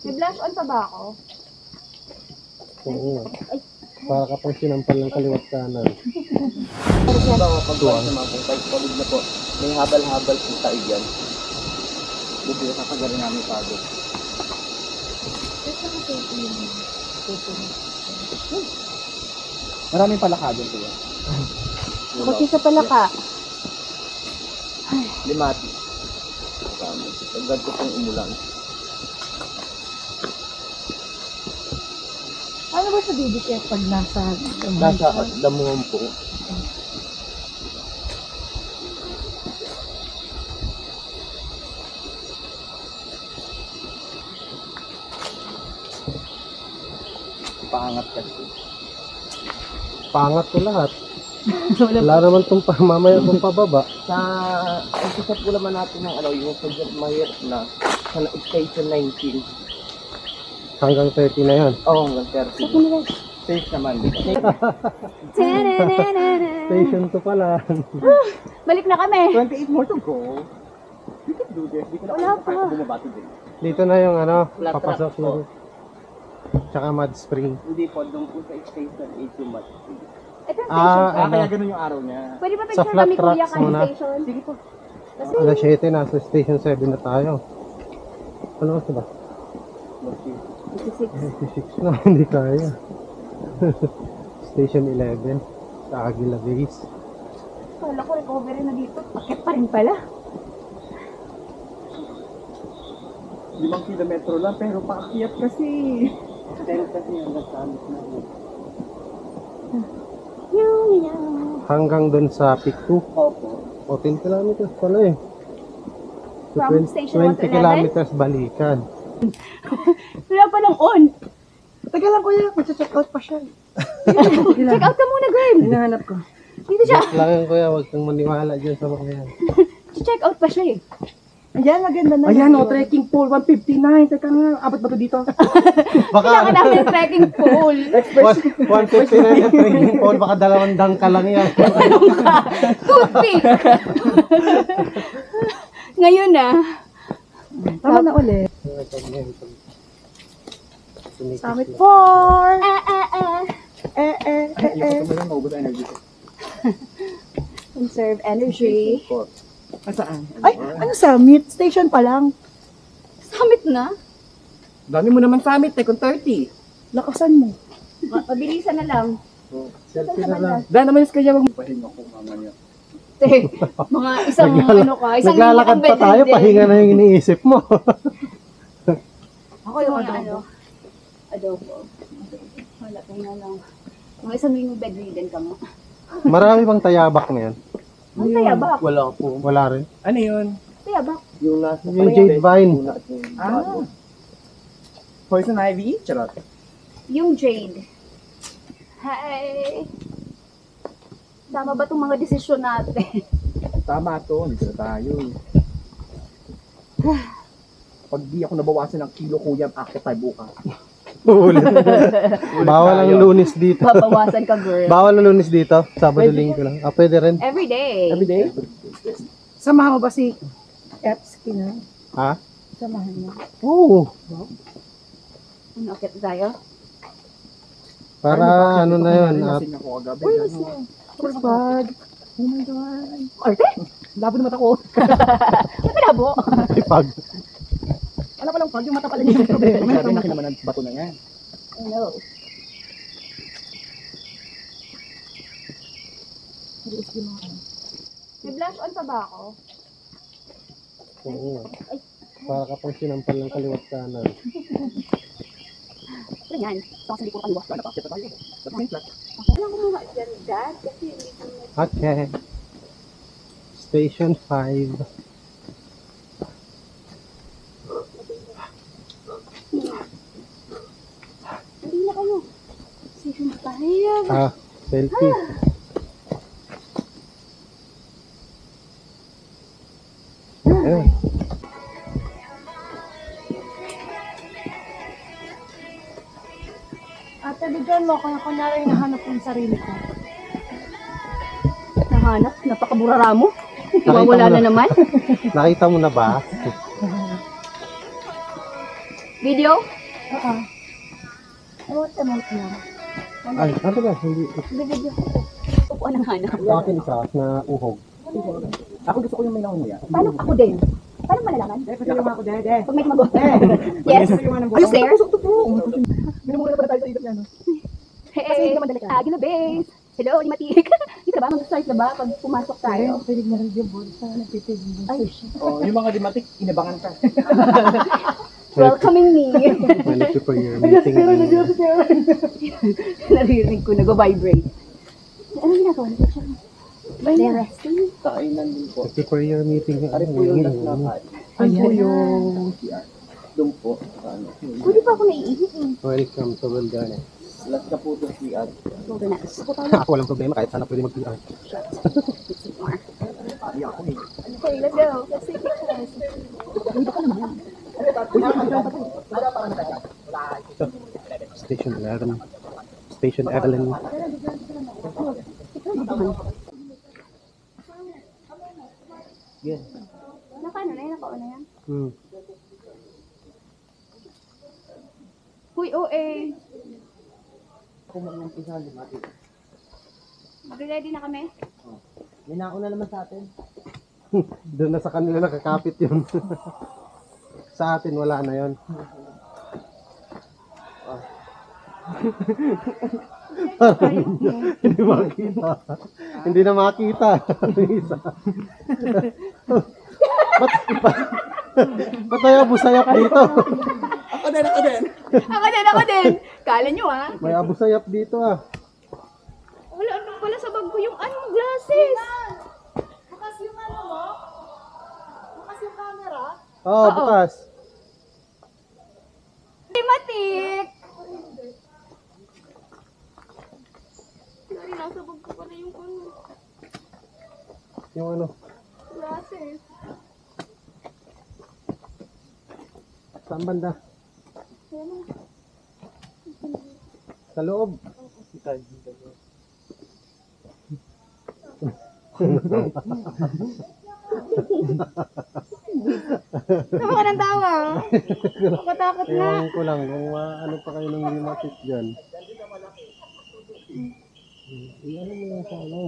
May blush on pa ba ako? Oo. Para kapag sinampal ng kaliwat kanan. Para sa mga pagbuhay sa mga kung pagpagod na po, may habal-habal po tayo dyan. Buti na kakagarin namin pagod. Maraming palakado po yan. Kasi sa palaka. Limati. Pagdad ko pong umulan. Ano ba sa BBQ pag nasa Nasa damuhan po. Pangat kasi. Pangat ko lahat. Wala naman itong mamaya itong pababa. Sa isisap po naman natin ng yung sadyang mahirap na sa station 19. Hanggang 30 na yan. Oo, hanggang 30. Safe naman. Station 2 pala. Balik na kami. 28 more to go. You can do this. Di ko na Wala kung kahit pa. bumabati din. Dito na yung Flat papasok track na. po. Tsaka mud spring. Hindi po, doon po sa station 8 yung match. Ito yung station. Kaya ganun yung araw niya. Pwede ba Sa picture flat kami kuya tracks ka muna. station? Sige po. Kasi Alas 7, nasa station 7 na tayo. Ano kasi ba? 56. 56 na, hindi kaya. Station 11. Sa Aguila Base. Kala ko recovery na dito. Pakit pa rin pala. 5 kilometro lang, pero paakyat kasi. Pero kasi hanggang sa alis na. Hanggang dun sa Peak 2. Opo. O 10 kilometers pala eh. So, From station 1 to 20 kilometers balikan. Wala pa lang on. Tagal lang kuya, mag-check out pa siya. Check out ka muna, girl. Hinahanap ko. Dito siya. Lang yan kuya, huwag kang maniwala dyan sa mga yan. Check out pa siya eh. Ayan, maganda na. Ayan o, trekking pole, 159. Teka nga, abot ba ito dito? Baka Kailangan namin ng trekking pole. 150 na yung training pole, baka 2 dangka lang yan. Toothpick. Ngayon na. Tama na ulit. Summit 4. Conserve energy. Saan? Ay, ano summit? Station pa lang. Summit na. Dami mo naman summit kung 30. Lakasan mo. Mabilisan na lang. Selfie na lang. Dahil naman yung kaya wag mo. Pahinga ko mamaya. Te, mga isang ano ka, isang Naglalakad pa tayo, pahinga na yung iniisip mo. Ako yung ano, adobo. Wala, pahinga lang. Mga isang yung bedridden ka mo. Marami bang tayabak na yan? Ang tayabak. Wala po. Wala rin. Ano yun? Tayabak. Yung nasa Yung jade vine. Poison ivy? Charot. Yung jade. Hi! Tama ba itong mga desisyon natin? Tama to, hindi na tayo. Pag di ako nabawasan ng kilo, kuya, ako tayo bukas. Ulit. Bawal ang Lunes dito. Babawasan ka, girl. Bawal ang Lunes dito. Sabado, Linggo lang. Ah, pwede rin. Every day. Every day? Samahan mo ba si Epski na? Ha? Samahan mo. Oo. Ano, akit tayo? Para ano na yun. Nasin ako kagabi. Oh my God. Arte? Labo naman ako. Ano labo? Ipag. Wala palang pag, yung mata pala niya yung problema. Sabi na naman ang bato na yan. Hello. May blush on pa ba ako? Oo. Para kapag sinampal ng kaliwat kanan. Ano yan? Ito kasi hindi ko kaliwa. Wala pa, kita tayo. Dapat yung flat. Kailangan ko mga ganda kasi hindi ko na... Okay. Station 5. Hindi na kayo. Station 5. Ah, selfie. Eh. Ate, bigyan mo. Kaya kunyari nahanap ko yung sarili ko. Nahanap? Napakaburara mo? Wala na naman? Nakita mo na ba? Video? Oo. Emote na. Ay, ano ba? Hindi. Video. Upuan ng hanap. Sa akin isa na uhog. Ako gusto ko yung may nangunguya. Paano ako din? Paano malalaman? Yung ako, dede. Pag may tumagot. Yes? Are you there? Minumura na pala tayo sa isip niya, no? Kasi Hey, hindi naman delikado. Agila Base. Hello, ni Matik. Dito ba? Mag-start na ba? Pag pumasok tayo? Pinig na rin yung board sa nagtitigil. Ay, Oh, yung mga dimatik, inabangan ka. Welcoming me. May nag-prepare your meeting. Naririnig ko, nag-vibrate. Ano ginagawa niyo? They're resting. Kainan din po. Nag-prepare your meeting. Ari po yung last na kain. Ayan. Po yung CR. Doon po. Ano. Pwede pa ako naiihip eh. Welcome to Wilderness. Last na po yung CR. Wilderness. Ako walang problema kahit sana pwede mag-PR. Okay, let's go. Let's take pictures. Hindi ka naman. Station 11. Station Evelyn. Yes. Nakaano na yan? Nakauna yan? Hmm. Huy, OA. Kung mag-umpisa, dimatik. Ready na kami? May nauna naman sa atin. Doon na sa kanila nakakapit yun. Sa atin wala na yun. Hindi makita. Hindi na makita. Isa. Ba't tayo busayap dito? Ako din, ako din. Ako din. Kala nyo ah. May abusayap dito ah. Wala sa bag ko yung glasses. bukas yung ano mo? Bukas yung camera? Oo, bukas. Matik. Sorry, nasa bag ko pala yung Yung ano. glasses. Saan banda? Sa loob. Tawa ka ng tawa. Nakatakot na. Ewan ko lang kung ano pa kayo ng limatik dyan. Ano mo yung sa ano?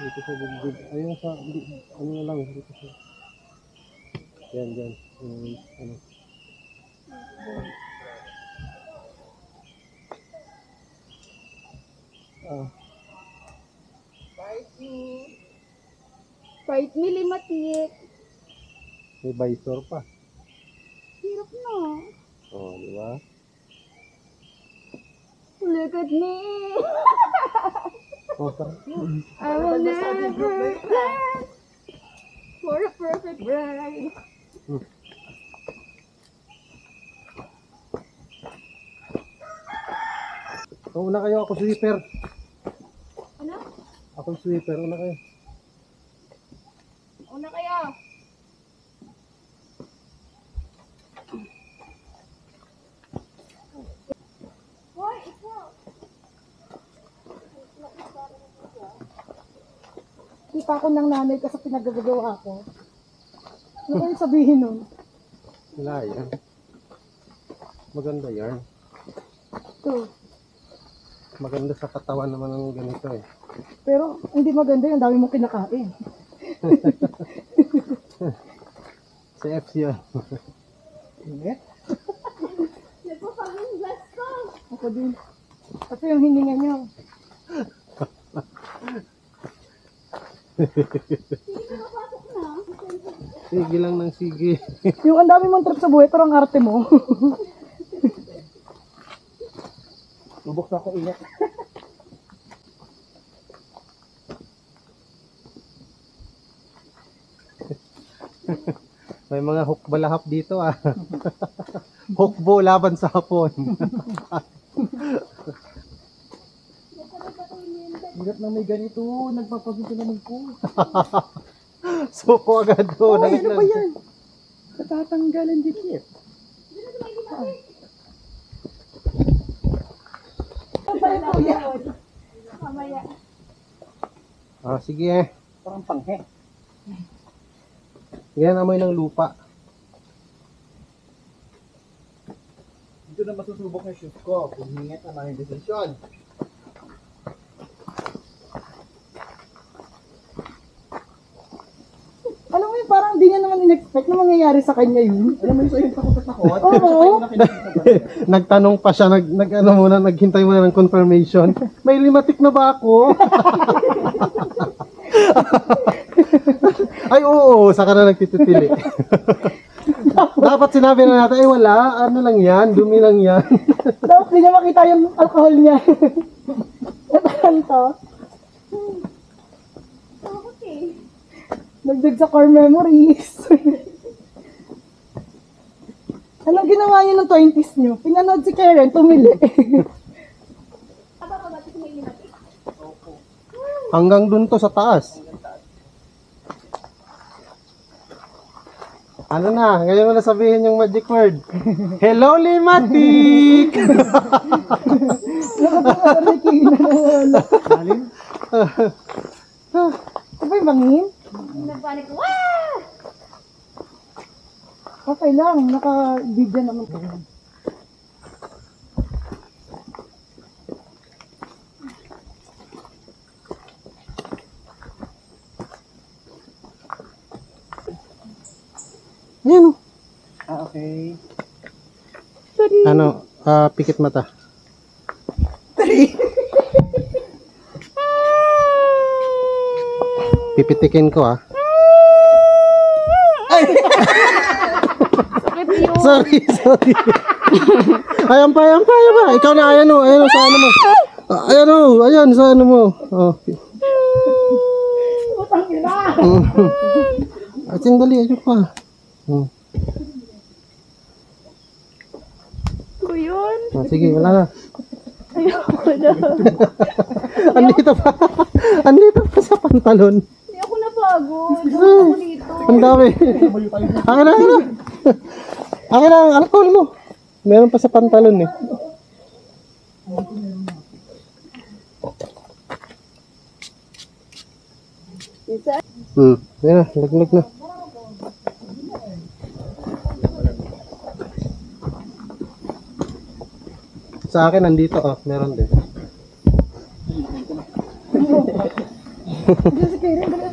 Dito sa bugbog. Ayun sa, ano na lang. Dito sa. Yan, dyan. Ano. Ah, Fight me, Limatik. may visor pa. Hirap na. Oh, di ba? Look at me. Oh, sarap. I will never plan for a perfect bride. Oh, una kayo, ako sweeper. Ano? Ako sweeper, una kayo. Una kaya. Hoy, ikaw. Kita ko ng nanay kasi pinagagagawa ko. Ano kayong sabihin nun? Wala yan. Maganda yan. Ito. Maganda sa katawan naman ng ganito eh. Pero hindi maganda yung dami mong kinakain. Sa F's yun. Hindi. Nagpapaging glass ko. Ako din. Kasi yung hininga niyo. Sige lang ng sige. Yung ang dami mong trip sa buhay pero ang arte mo. Lubok na ako ingat. May mga hukbalahap dito ah. Hukbo laban sa hapon. Hirap na may ganito. Nagpapaginto naman po. Suko agad doon. Ay, ano ba yan? Natatanggalan dikit. Mamaya. Ah, sige eh. Parang panghe. Yan amoy ng lupa. ko na masusubok yung shoes ko. Humingat naman yung decision. Alam mo yun, parang hindi niya naman in-expect na mangyayari sa kanya yun. Alam mo yung sa'yo takot na takot? Oo. Nagtanong pa siya, naghintay muna ng confirmation. May limatik na ba ako? Ay, oo, saka na nagtitipili. Dapat sinabi na natin, ay wala, ano lang yan, dumi lang yan. Dapat hindi niya makita yung alcohol niya. Natahan to. Takot eh. Nagdag sa core memories. Anong ginawa niyo ng 20s niyo? Pinanood si Karen, tumili. Aba pa ba ito may limati? Hanggang dun to sa taas. Ano na, ngayon mo na sabihin yung magic word. Hello, limatik! Alin? Ito ba yung bangin? Nagpanik ko. Wah! Okay lang, naka-video naman ko. Ayan o. Okay. Ano, pikit mata. Pipitikin ko Sorry. Ayan pa. Ikaw na, ayan o, sa ano mo. Ayan, sa ano mo. Oh. Utang ina! At sandali, ayun pa. Ko yun? Sige, wala na. Ayoko na. Andito pa sa pantalon. Hindi ako napagod. Ako dito. Ang dami. Akin na. Akin na, alcohol mo. Meron pa sa pantalon eh. Ayan na, laglag na. Sa akin, nandito meron din. Diyan si Karen, dali.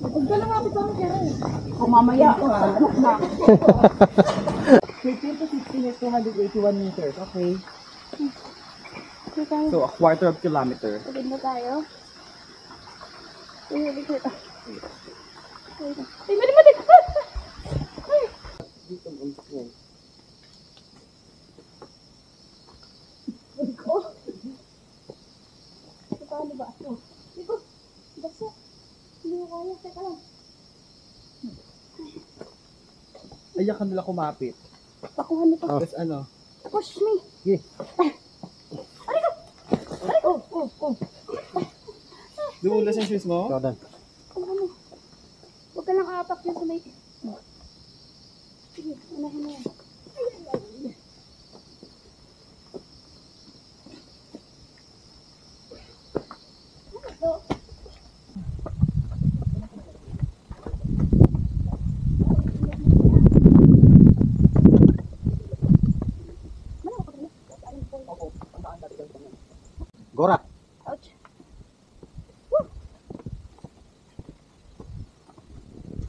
Huwag ka lumapit sa akin, Karen. Kung mamaya, anak na. 13 to 16 is 281 meters. Okay. So, a quarter of kilometer. Pagod na tayo. Ay, mali. Dito, bumsak yan. Paano ba ako? Dito. Basta. Hindi ko kaya. Teka lang. Ayan ka nila kumapit. Pakuha nito. Tapos ano? Push me. Sige. Dumulas yung shoes mo? Jordan. Ano? Huwag ka lang apak dyan sa may... Sige, unahin na yan. Ano to? Gora. Ouch. Woo!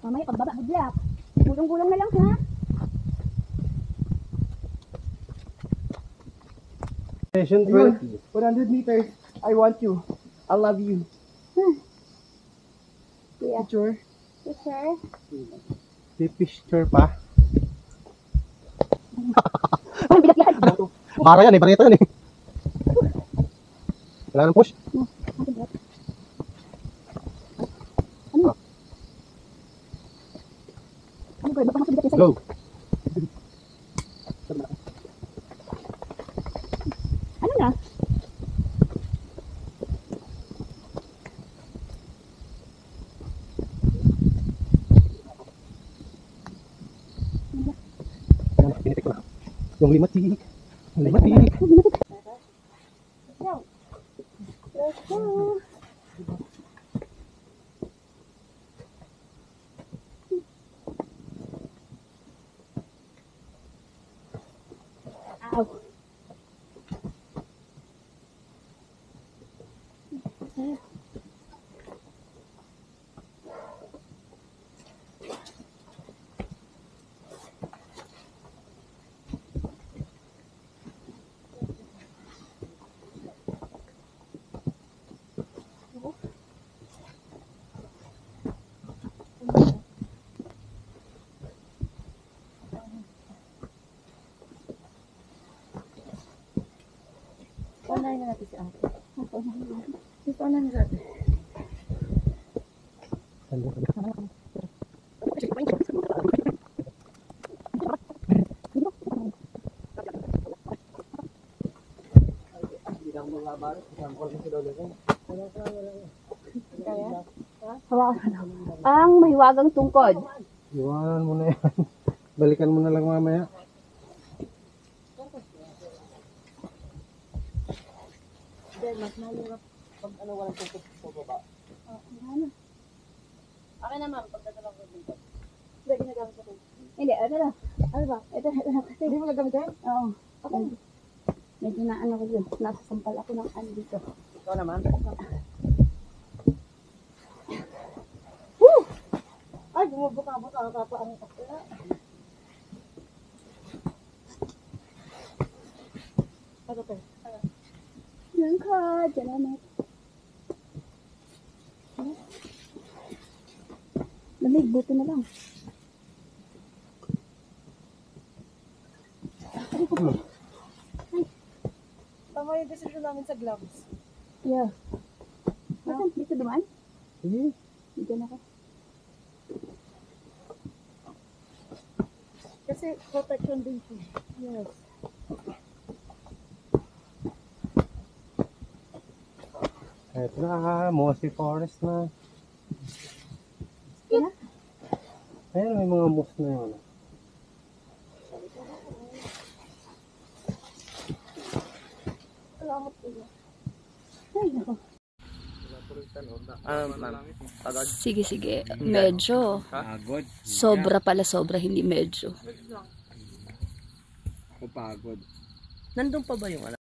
Mamaya pagbaba bigla. Gulong-gulong na lang ha. Session 20. 100 meters. I want you. I love you. Yeah. Picture. Yes, sir. Pipicture pa. Ang bigat yan. Bara yan bareta yan Kailangan ng push. Ano ba? Baka masabigat yan sa'yo. Go. Ano na? Pinitik ko na. Yung limatik. Limatik. Go. Let's go. Ow. Unahin na natin si ate. Dito unahin na natin. Hawakan mo. Ang mahiwagang tungkod. Iwanan mo na yan. Balikan mo na lang mamaya. Then, mas mahirap pag ano walang tungkod sa baba. Akin naman, pagdadalang ko dito. Hindi, ginagamit ko. Hindi, ano lang. Ano ba? Ito kasi. Hindi mo nagamitin? Oo. Ako. Medyo na ano ko yun. Nasasampal ako ng ano dito. Ikaw naman? Woo! Ay, bumubuka-buka. Kapaano ka pala. Ano to? Yan ka. Salamat. Lamig, buto na lang. Tama yung decision namin sa gloves. Yeah. Nasaan? Dito dumaan? Sige. Dito na ako. Kasi protection din siya. Yes. Ito na, mossy forest na. Sige na. Ayan, may mga moss na yun. Salamat po. Ay, nako. Agad. Sige, sige. Medyo. Pagod. Sobra pala, sobra. Hindi medyo. Ako pagod. Nandun pa ba yung ano?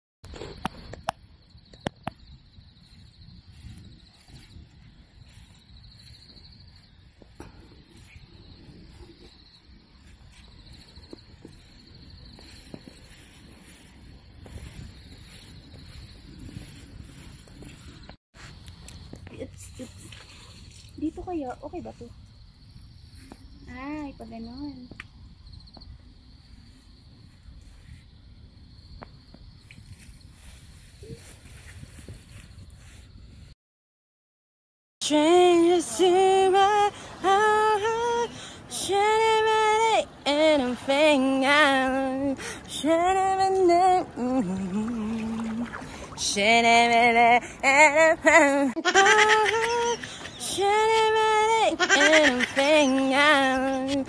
Dito kayo, okay ba to? Ay, pag ganon. Strangers to my heart, shining anything out, shining anything out.